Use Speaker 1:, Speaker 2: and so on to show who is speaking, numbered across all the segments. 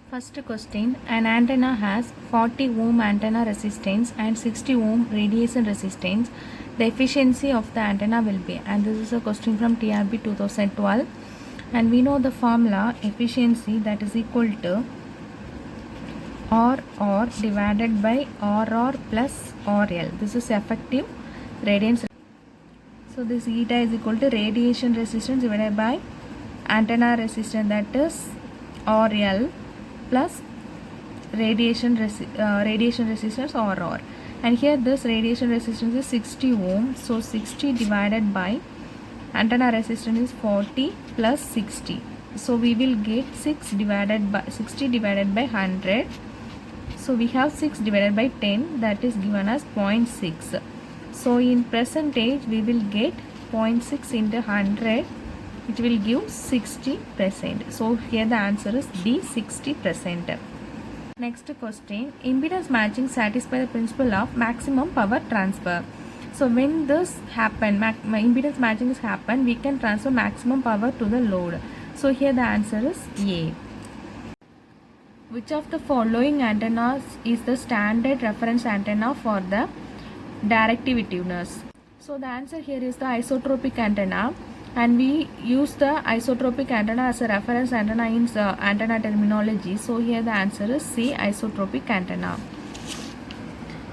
Speaker 1: First question, an antenna has 40 ohm antenna resistance and 60 ohm radiation resistance. The efficiency of the antenna will be, and this is a question from TRB 2012, and we know the formula efficiency, that is equal to R divided by RR plus RL. This is effective radiance. So this eta is equal to radiation resistance divided by antenna resistance, that is RL plus radiation resistance RR, and here this radiation resistance is 60 ohm, so 60 divided by antenna resistance is 40 plus 60, so we will get 60 divided by 100, so we have 6 divided by 10, that is given as 0.6. So in percentage we will get 0.6 into 100, it will give 60%. So here the answer is D, 60%. Next question, impedance matching satisfies the principle of maximum power transfer. So when this happen, impedance matching is happen, we can transfer maximum power to the load. So here the answer is A. Which of the following antennas is the standard reference antenna for the directiveness? So the answer here is the isotropic antenna, and we use the isotropic antenna as a reference antenna in antenna terminology. So here the answer is C, isotropic antenna.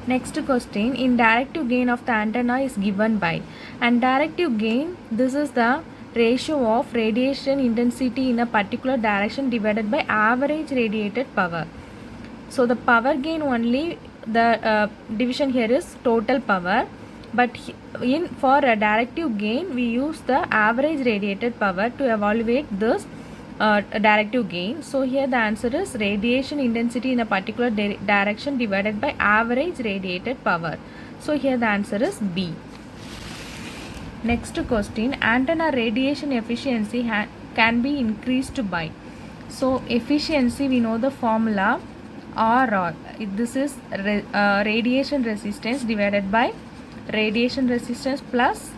Speaker 1: Next question, in directive gain of the antenna is given by, and directive gain, this is the ratio of radiation intensity in a particular direction divided by average radiated power. So the power gain only, the division here is total power, but for a directive gain we use the average radiated power to evaluate this directive gain. So here the answer is radiation intensity in a particular direction divided by average radiated power. So here the answer is B. Next question, antenna radiation efficiency can be increased by. So efficiency, we know the formula RR, this is radiation resistance divided by radiation resistance plus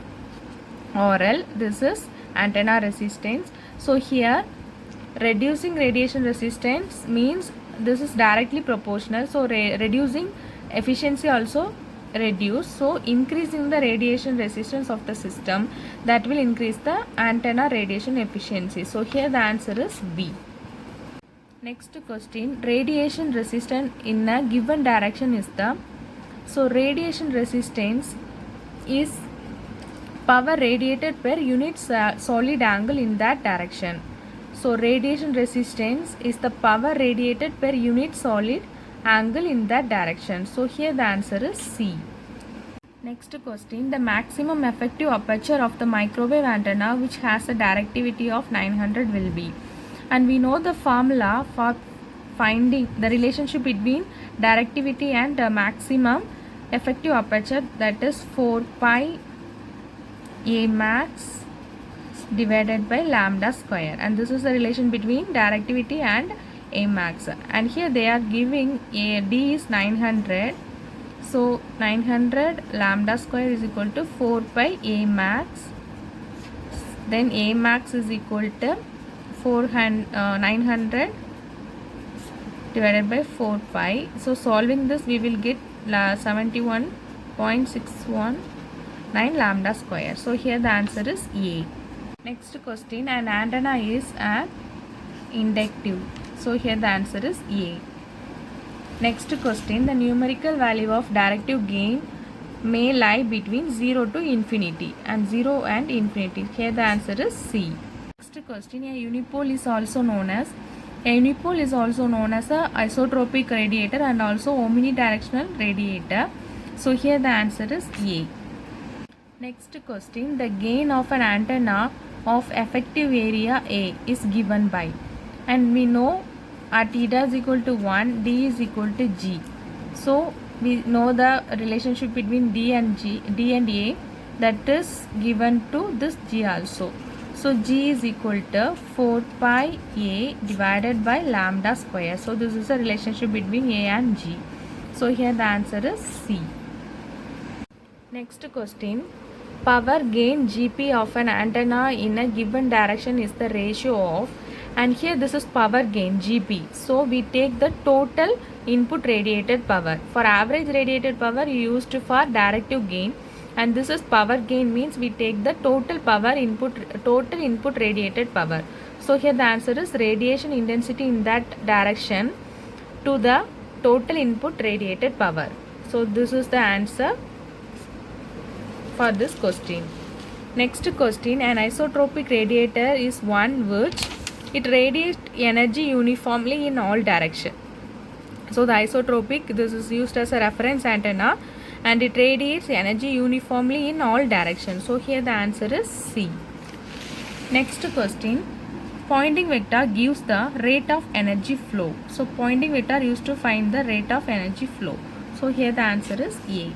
Speaker 1: RL, this is antenna resistance. So here reducing radiation resistance means this is directly proportional, so reducing efficiency also reduce, so increasing the radiation resistance of the system, that will increase the antenna radiation efficiency. So here the answer is B. Next question, radiation resistance in a given direction is the, so radiation resistance is power radiated per unit solid angle in that direction. So radiation resistance is the power radiated per unit solid angle in that direction. So here the answer is C. Next question, the maximum effective aperture of the microwave antenna which has a directivity of 900 will be, and we know the formula for finding the relationship between directivity and maximum effective aperture, that is 4 pi A max divided by lambda square, and this is the relation between directivity and A max, and here they are giving a D is 900, so 900 lambda square is equal to 4 pi A max, then A max is equal to 900 divided by 4 pi. So solving this we will get 71.619 lambda square. So here the answer is A. Next question, an antenna is an inductive. So here the answer is A. Next question, the numerical value of directive gain may lie between 0 to infinity, and 0 and infinity. Here the answer is C. Next question, a unipole is also known as a isotropic radiator and also omnidirectional radiator. So here the answer is A. Next question, the gain of an antenna of effective area A is given by, and we know at eta is equal to 1, D is equal to G. So we know the relationship between D and A, that is given to this G also. So G is equal to 4 pi A divided by lambda square. So this is a relationship between A and G. So here the answer is C. Next question, power gain GP of an antenna in a given direction is the ratio of and here this is power gain GP. So we take the total input radiated power. For average radiated power you used for directive gain, and this is power gain, means we take the total input radiated power. So here the answer is radiation intensity in that direction to the total input radiated power. So this is the answer for this question. Next question, an isotropic radiator is one which it radiates energy uniformly in all direction. So the isotropic, this is used as a reference antenna and it radiates energy uniformly in all directions. So here the answer is C. Next question, Pointing vector gives the rate of energy flow. So Pointing vector used to find the rate of energy flow. So here the answer is A.